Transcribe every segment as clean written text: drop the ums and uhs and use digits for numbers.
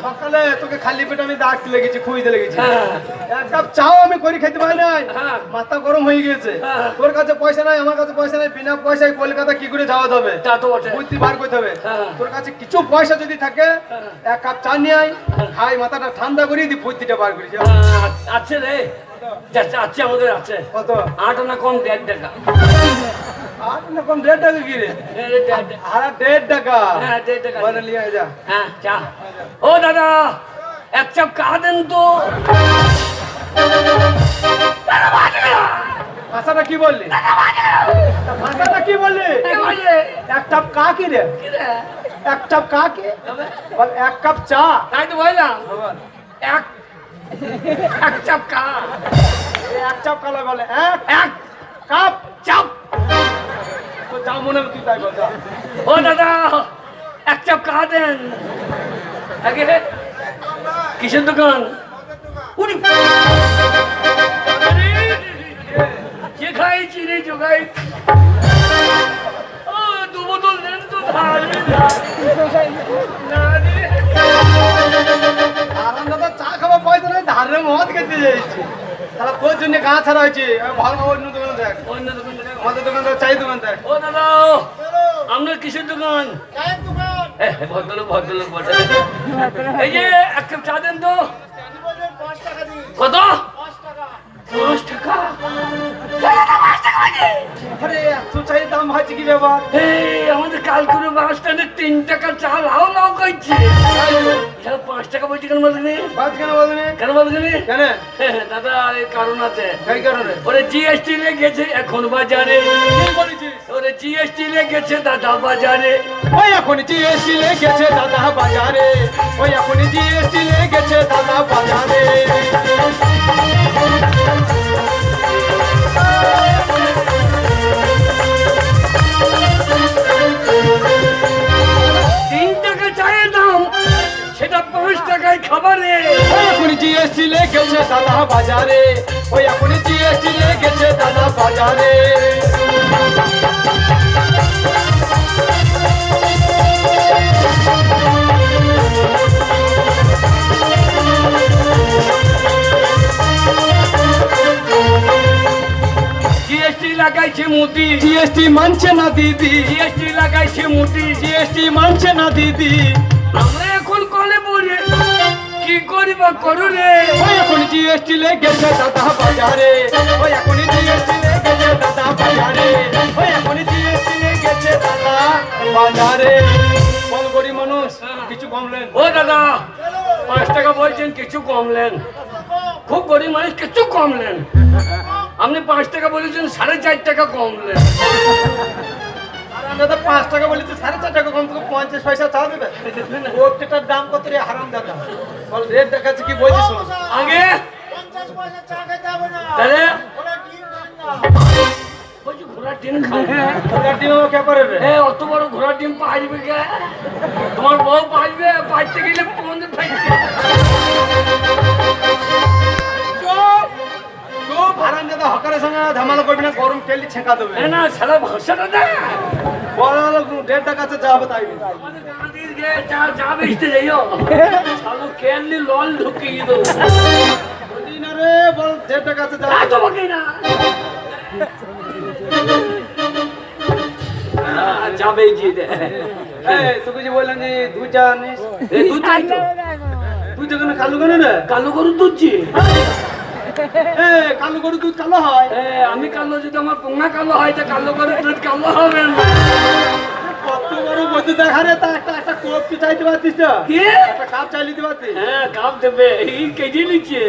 সকালে তোকে খালি পেটে আমি ডাকতে লেগেছি, খুঁজতে লেগেছি। এক কাপ চাও আমি করে খেতে পারি নাই, মাথা গরম হয়ে গেছে। তোর কাছে পয়সা নাই, আমার কাছে পয়সা নাই, বিনা পয়সায় কলকাতা কি করে যাওয়া যাবে? বুদ্ধি বার করতে হবে। তোর কাছে কিছু পয়সা যদি থাকে এক কাপ চা নিয়ে আয়, খাই মাথাটা ঠান্ডা করে দি, বুদ্ধিটা বার করি। আছে রে, আছে আমাদের আছে। কত? 8 আনা কম 1.5 টাকা। 8 আনা কম 1.5 টাকা কি রে? 1.5 টাকা। হ্যাঁ 1.5 টাকা বলে নিয়ে আয় যা। হ্যাঁ চা। ও দাদা এক চাপ চা দেন তো। ভাষাটা কি বললি? ভাষাটা কি বললি? এক কাপ কা কি রে? এক কাপ কা কি? বল এক কাপ চা। তাই তো বললাম এক চাপ কা। এক চাপ কালা বলে এক কাপ চাপ। তো যা মনে তুই তাই বল। ও দাদা এক চাপ কা দেন। আগে কিসের দোকান? উনি যে খাইছি রে জোগাই। ও 2 বোতল দেন তো। চা খাবার পয়সা নেই, ধারে মদ খেতে যাইছি। তাহলে তোর জন্য গা ছাড়া হয়েছে। ভালো অন্য দোকানে দেখ, অন্য দোকান আমাদের দোকান দেখ, চাই দোকান দেখ। ও দাদা আপনার কিসের দোকান? ভদ্রলোক ভদ্রলোক ভদ্রলোক। এই যে এক কাপ চা দেন তো। কত? 5 টাকা। আরে এত চাই দাম হয়েছে কি ব্যাপার? আমাদের কালকুরে বাস স্ট্যান্ডে 3 টাকা চা লাও লাও খাইছে। 5 টাকা বলছি কেন বলছেন? কেন বলবেন? কেন বলছেন? কেন দাদা এই কারণ আছে। এই কারণে ওরে জিএসটি লেগেছে এখন বাজারে। কি বলেছিস? ওরে জিএসটি লেগেছে দাদা বাজারে। ওই এখন জিএসটি লেগেছে দাদা বাজারে। ওই এখন জিএসটি লেগেছে দাদা বাজারে। সেটা 5 টাকায় খাবারে। এখন জিএসটি লেগেছে দাদা বাজারে। ওই এখন জিএসটি লেগেছে দাদা বাজারে। জিএসটি লাগাইছে মোদি, জিএসটি মানছে না দিদি। জিএসটি লাগাইছে মোদি, জিএসটি মানছে না দিদি। আমরা এখন কলে পড়ে কি করিবা করু রে। ওই এখন জিএসটি লেগেছে দাদা বাজারে। ওই এখন জিএসটি লেগেছে দাদা বাজারে। ওই এখন জিএসটি লেগেছে দাদা বাজারে। বল গরিব মানুষ কিছু কমলেন? ও দাদা 5 টাকা বলছেন কিছু কমলেন? খুব গরিব মানুষ কিছু কমলেন। আপনি 5 টাকা বলেছেন 4.5 টাকা কমলেন। দাদা 5 টাকা বলেছে 4.5 টাকা কম, তোকে 50 পয়সা চা দেবে? ওটার দাম কত রে হারাম দাদা? বল রেট দেখাচ্ছে কি বলছিস? আগে 50 পয়সা চা খেতে হবে না। তাহলে ওরা ডিম খান না। বলছি ঘোড়ার ডিম খাবে। ওটার ডিম কে করে রে? অত বড় ঘোড়ার ডিম পাইবে কে? তোমার বউ পাইবে, পাইতে গেলে 15 টাকা। হারাম দাদা হকারের সঙ্গে ধামালা করবি না, গরম তেল ছেঁকা দেবে। না সারা ভাষাটা না বড় রেট দেখাচ্ছে যা হবে তাই। আমাদের গাঁদির গে চা বেচতে যাইও। শালো কেনলি লল ঢুকিয়ে দাও। বলি না রে, বল রেট দেখাচ্ছে যা। তোমাকে না যাবে জি দে। তোকে যে বললাম যে 2 চা নিস, তুই চাই তো তুই তো কেন কালু কেন রে? কালো গরু দুধছি। কালু গরু দুধ কালো হয়? আমি কালো, যদি আমার পোঙা কালো হয় তো কালো গরু দুধ কালো হবে না। কত বড় বৈদ্য দেখা রে, তা একটা কোপ কি চাইতে পারতিস তো? কি একটা কাপ চাই নিতে পারতিস? হ্যাঁ কাপ দেবে, এই কেজি নিচ্ছে।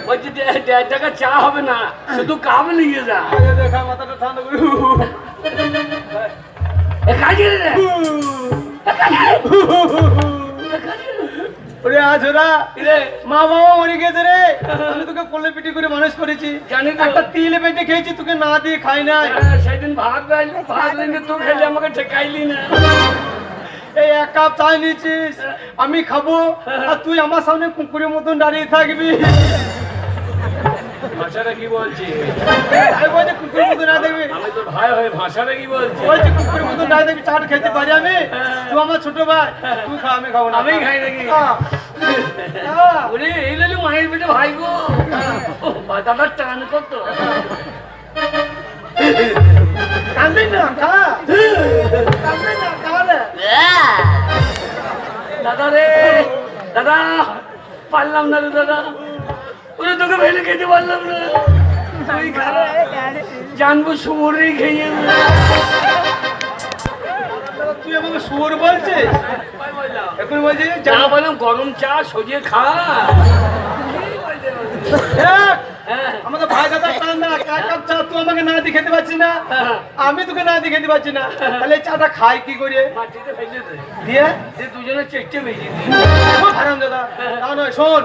বলছি 1.5 টাকা চা হবে না, শুধু কাপ নিয়ে যা। দেখা মাথাটা ঠান্ডা করে। কাজে রে ওরে আজরা মা বাবা মরে গেছে রে, আমি তোকে কোলে পিটি করে মানুষ করেছি। জানি তো। একটা তিল বেটে খেয়েছি, তোকে না দিয়ে খাই নাই। সেদিন ভাত লেগে তো খেলে আমাকে ঠেকাইলি না। এই 1 কাপ চা নিয়েছিস, আমি খাবো আর তুই আমার সামনে কুকুরের মতন দাঁড়িয়ে থাকবি। ভাষাটা কি বলছি? আমি বলছি কুকুরের মতো না দেখবি, আমি তো ভাই হয়ে ভাষাটা কি বলছি? বলছি কুকুরের মতো না দেখবি, চাট খেতে পারি আমি, তুই আমার ছোট ভাই, তুই খা আমি খাবো না। আমি খাই নাকি? হ্যাঁ। হ্যাঁ। ওরে এই লালু মায়ের পেটে ভাই গো, দাদার টান কত? কাঁদবি না, খা। কাঁদবি না, তাহলে। দাদা রে দাদা, পারলাম না রে দাদা, ওরে তোকে ফেলে খেতে পারলাম না। তুই খারাপ জানবো শুয়োরেই খেয়ে তুই আমাকে শুয়োর বলছিস? এখন বলছিস যা বললাম গরম চা সজিয়ে খা। দেখ, হ্যাঁ, আমাদের ভাই দাদা টান না, এক কাপ চা তুই আমাকে না দিয়ে খেতে পারছিস না, হ্যাঁ, আমি তোকে না দিয়ে খেতে পারছি না, তাহলে এই চাটা খাই কি করে? মাটিতে ফেলে দে। দিয়ে যে দুজনে চেষ্টা বেশি হারাম দাদা, তা নয়, শোন,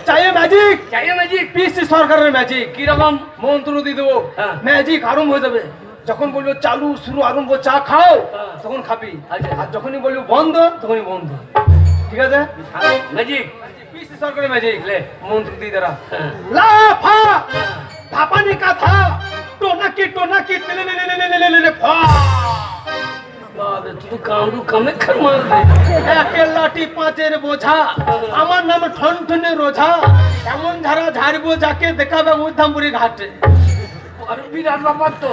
চাইয়ে ম্যাজিক, চাই ম্যাজিক পিসি সরকারের ম্যাজিক, কিরকম? মন্ত্র দিয়ে দেবো, হ্যাঁ। ম্যাজিক আরম্ভ হয়ে যাবে। যখন বলবো চালু শুরু আরম্ভ চা খাও, হ্যাঁ। তখন খাবি, আচ্ছা। আর যখনই বলবো বন্ধ তখনই বন্ধ, ঠিক আছে? ম্যাজিক পিসি সরকারের ম্যাজিক, লে। মন্ত্র দিয়ে দাঁড়া। হ্যাঁ। লাফা ধাপানি কাথা টোনাকি টোনাকি তেলে লে লে লে লে লে লে লে ফা বাবা, তুই তো কামড়ু কামেক্ষার মার দে। একে লাঠি পাঁচের বোঝা, আমার নাম ঠনঠনে রোঝা, এমন ঝাড়া ঝাড়বো যাকে দেখাবে মধ্যমপুরি ঘাটে। আর বিরাট ব্যাপার তো।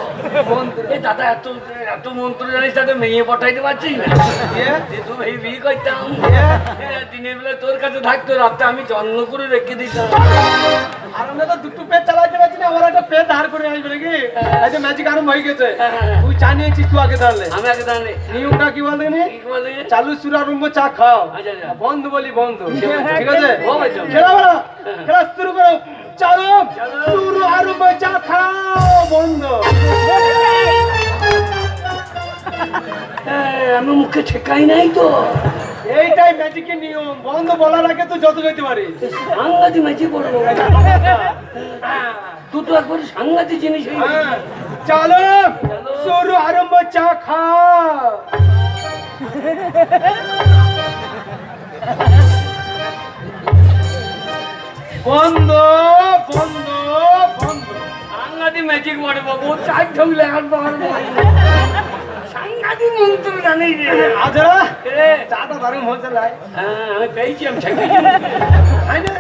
এই দাদা এত এত মন্ত্র জানিস, তাদের মেয়ে পটাইতে পারছিস না। দিয়ে, যে তুই এই বিয়ে করতাম, দিনের বেলা তোর কাছে থাকতো, রাতে আমি যত্ন করে রেখে দিতাম। আর আমরা তো দুটো পেট চালাতে পারছি না, আমার একটা পেট ধার করে আসবে নাকি? এই যে ম্যাজিক আরম্ভ হয়ে গেছে, তুই চা নিয়েছিস, তুই আগে তাহলে আমি আগে জানি নিয়মটা কি বলতে নি? কি বলে? চালু শুরু আরম্ভ চা খাও, আচ্ছা, আচ্ছা। বন্ধ বলি বন্ধ, ঠিক আছে? ও বাচ্চা। খেলা বলো, খেলা শুরু করো, চালু শুরু আরম্ভ চা খাও, বন্ধ। আমি মুখে ঠেকাই নাই তো। এইটাই ম্যাজিকের নিয়ম, বন্ধ বলার আগে তো যত যেতে পারি। সাংঘাতিক ম্যাজিক করবো। তুই তো একবার সাংঘাতিক জিনিস হয়ে গেছিস। হ্যাঁ, চালু শুরু আরম্ভ চা খাও। বন্ধ বন্ধ বন্ধ। সাংঘাতিক ম্যাজিক বড় বাবু, চার ঢুকলে আর পারবো সাংঘাতিক মন্ত্র জানি রে। আজরা এ, চাটা দারুণ হয়েছে লাই। হ্যাঁ, আমি পেয়েছি, আমি ঠেকেছি। তাই না?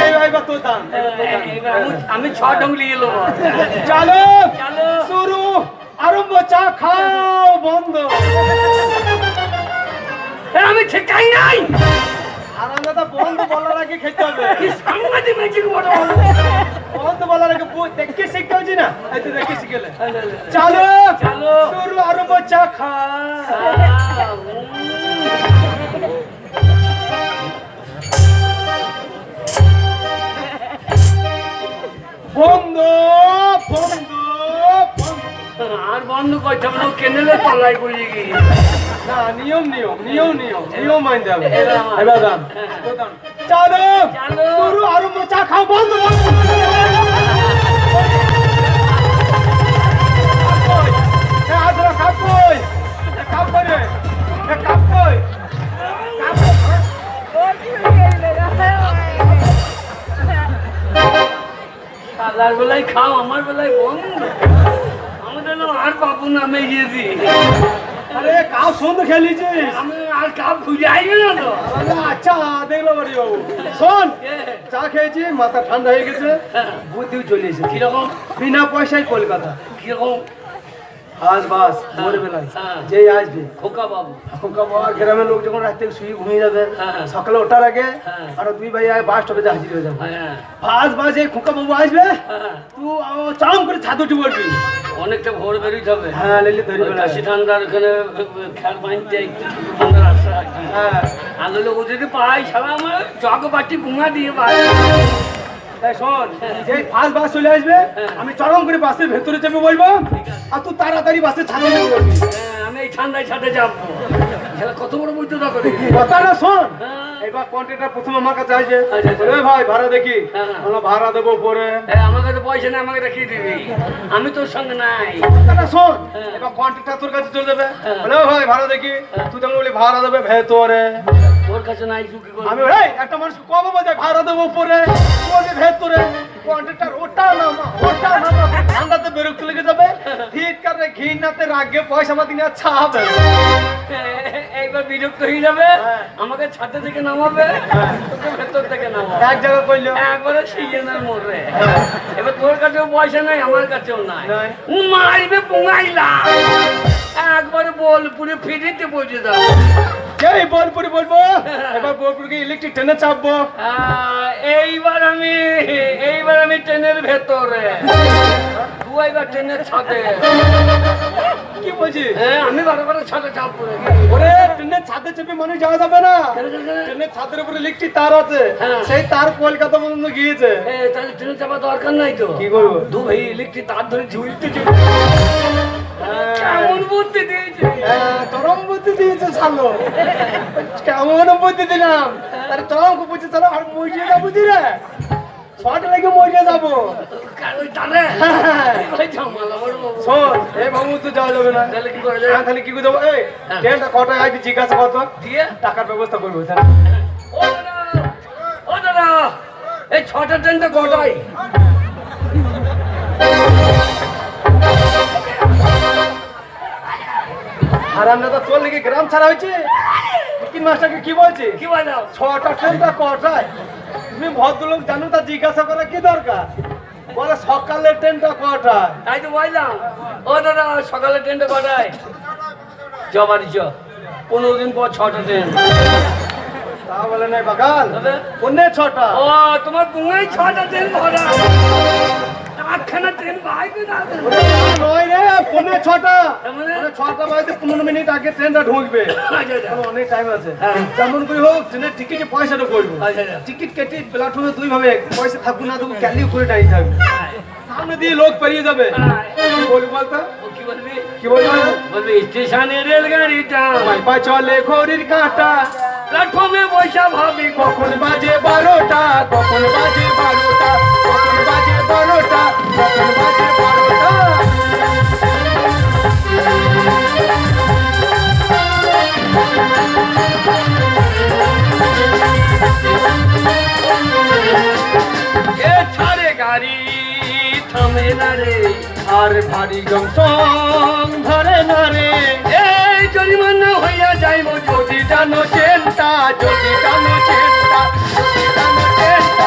এই ভাই বা তোর দাম। আমি ছ ঢুকলি এলো। চালু চালু শুরু আরম্ভ চা খাও, বন্ধ। আমি ঠেকাই নাই। আর আমরা তো বন্ধ বলার আগে খেতে হবে। কি সাংঘাতিক ম্যাজিক বড় বাবু। বন্ধ বলার আগে দেখে শিখতে হচ্ছে না, এই তো দেখে শিখেলে। চালু চালু শুরু আরম্ভ চা খা। বন্ধ বন্ধ বন্ধ। আর বন্ধ করতে হবে না, কেনেলে তলায় পড়ে গিয়ে। না, নিয়ম নিয়ম নিয়ম নিয়ম নিয়ম মানতে হবে। এবার আমার। এবার দাম। চালু চালু শুরু আরম্ভ চা খাও, বন্ধ বন্ধ। এ আজরা কাপ কই? এ কাপ কই রে? এ কাপ কই? কাপ সাদার বেলায় খাও, আমার বেলায় বন্ধ। আমি যেন আর পাবো না, আমি গিয়ে দিই। আরে কাপ সুন্দর খেলিছিস। আমি আর কাপ খুঁজে আইবে না তো। আরে আচ্ছা, দেখলো বাড়ি বাবু। শোন, চা খেয়েছি, মাথা ঠান্ডা হয়ে গেছে, বুদ্ধিও চলে এসেছে। কিরকম বিনা পয়সায় কলকাতা। কিরকম? আজ বাস ভোরবেলায় হ্যাঁ। যেই আসবে, খোকা বাবু। খোকা বাবা গ্রামের লোক যখন রাত থেকে শুয়ে ঘুমিয়ে যাবে, হ্যাঁ। সকালে ওঠার আগে হ্যাঁ। আর দুই ভাই বাস স্টপে হাজির হয়ে যাবে। হ্যাঁ, ফার্স্ট বাস এই খোকা বাবু আসবে, হ্যাঁ। তুই চাম করে ছাদ উঠে পড়বি। অনেকটা ভোর বেরোতে হবে। হ্যাঁ, লেলি ধরি বেলা। কাশি ঠান্ডার ওখানে খেয়াল বাঁধতে একটু ছোট ঠান্ডার রাস্তা রাখি। হ্যাঁ, আলো লোক যদি পাই, সারা আমার জগ বাটি ঘুমা দিয়ে পাই। তাই শোন, যে ফার্স্ট বাস চলে আসবে, আমি চরম করে বাসের ভেতরে চেপে বলবো, আর তুই তাড়াতাড়ি বাসের ছাদে নেমে পড়বি। আমি এই ঠান্ডায় ছাদে যাবো। খেলা কত বড় বৈধতা করে। কথাটা শোন, হ্যাঁ। এবার কন্ট্রাক্টর প্রথম আমার কাছে আসবে, আচ্ছা। বলে, "এ ভাই ভাড়া দেখি।" হ্যাঁ। বললো, "ভাড়া দেবো পরে।" আমার কাছে পয়সা নেই, আমাকে রেখে দিবি। আমি তোর সঙ্গে নাই। কথাটা শোন, হ্যাঁ। এবার কন্ট্রাক্টর তোর কাছে চলে যাবে, হ্যাঁ। বলে, "ও ভাই ভাড়া দেখি।" তুই তখন বলি, "ভাড়া দেবে ভেতরে।" তোর কাছে নাই, তুই কি করবি? আমি বলি, "এই, একটা মানুষ কবে বোঝায় ভাড়া দেবো পরে, বলছে ভেতরে।" কন্ট্রাক্টর ওটা নামা ঠান্ডাতে বিরক্ত লেগে যাবে ঠিক করে ঘৃণাতে রাগে পয়সা পাতি না ছাড়বে এইবার বিরক্ত হয়ে যাবে হ্যাঁ। আমাকে ছাদে থেকে নামাবে তোকে ভেতর থেকে নামাবে এক জায়গা করলো একবারে সিজনের মোড়ে এবার তোর কাছেও পয়সা নাই আমার কাছেও নাই নাই। মারবে পুঙাইলা একবারে বোলপুরে ফিরিতে পৌঁছে দাও এই বোলপুরি বলবো এবার বোলপুরকে ইলেকট্রিক ট্রেনে চাপবো এইবার আমি ট্রেনের ভেতরে তুই এইবার ট্রেনের ছাদে কি বলছিস আমি বারবার ছাদে চাপবো ওরে ট্রেনের ছাদে চেপে মানুষ যাওয়া যাবে না ট্রেনের ছাদের উপরে ইলেকট্রিক তার আছে হ্যাঁ। সেই তার কলকাতা পর্যন্ত গিয়েছে তাহলে ট্রেনে চাপা দরকার নাই তো কি করবো দু ভাই ইলেকট্রিক তার ধরে ঝুলতে কেমন বুদ্ধি দিয়েছে চরম বুদ্ধি দিয়েছে ছালো কেমন বুদ্ধি দিলাম তার চরম বুদ্ধি ছাড়া আর মরিয়ে যাবো রে শর্ট লেগে মরিয়ে যাবো তাহলে হ্যাঁ। ভাই ঝামেলা বড় বাবু। শোন এই বাবু তো যাওয়া যাবে না তাহলে কি করা যায় তাহলে কি করে দেবো এই ট্রেনটা কটায় আগে জিজ্ঞাসা করতো দিয়ে টাকার ব্যবস্থা করবো তাহলে ও দাদা ও দাদা এই 6টা ট্রেনটা কটায় আর আমরা তো তোর লেগে গ্রাম ছাড়া হয়েছে তিন মাসটাকে কি বলছি কি বলো 6টা ট্রেনটা কটায় তুমি ভদ্রলোক জানো তা জিজ্ঞাসা করা কি দরকার বলে সকালের ট্রেনটা কটায় তাই তো বললাম ও দাদা সকালে ট্রেনটা কটায় জবারি চ 15 দিন পর 6টা ট্রেন তা বলে নাই বাগাল তবে? অন্যে 6টা ও তোমার বুঙাই 6টা ট্রেন ভরা আটখানা ট্রেন বাইকে না নয় রে পৌনে 6টা মানে? 6টা বাজতে 15 মিনিট আগে ট্রেনটা ঢুকবে আচ্ছা আচ্ছা এখনো অনেক টাইম আছে হ্যাঁ। যেমন করে হোক ট্রেনের টিকিটে পয়সাটা করবো আচ্ছা আচ্ছা টিকিট কেটে প্ল্যাটফর্মে দুই ভাবে পয়সা থাকবো না থাকবো ক্যালিও করে দাঁড়িয়ে থাকবে সামনে দিয়ে লোক পেরিয়ে যাবে কি বলবি বলতো ও কি বলবি কি বলবি বলবি স্টেশনে রেলগাড়িটা পাই চলে ঘড়ির কাঁটা প্ল্যাটফর্মে বৈশা ভাবি কখন বাজে 12টা কখন বাজে 12টা কখন বাজে 12টা কখন বাজে 12টা এ ছাড়ে গাড়ি থামে না রে আর ভারী জংশন ধরে না রে এই জরিমানা হইয়া যাইব যদি জানো চেনটা যদি জানো চেনটা যদি জানো চেনটা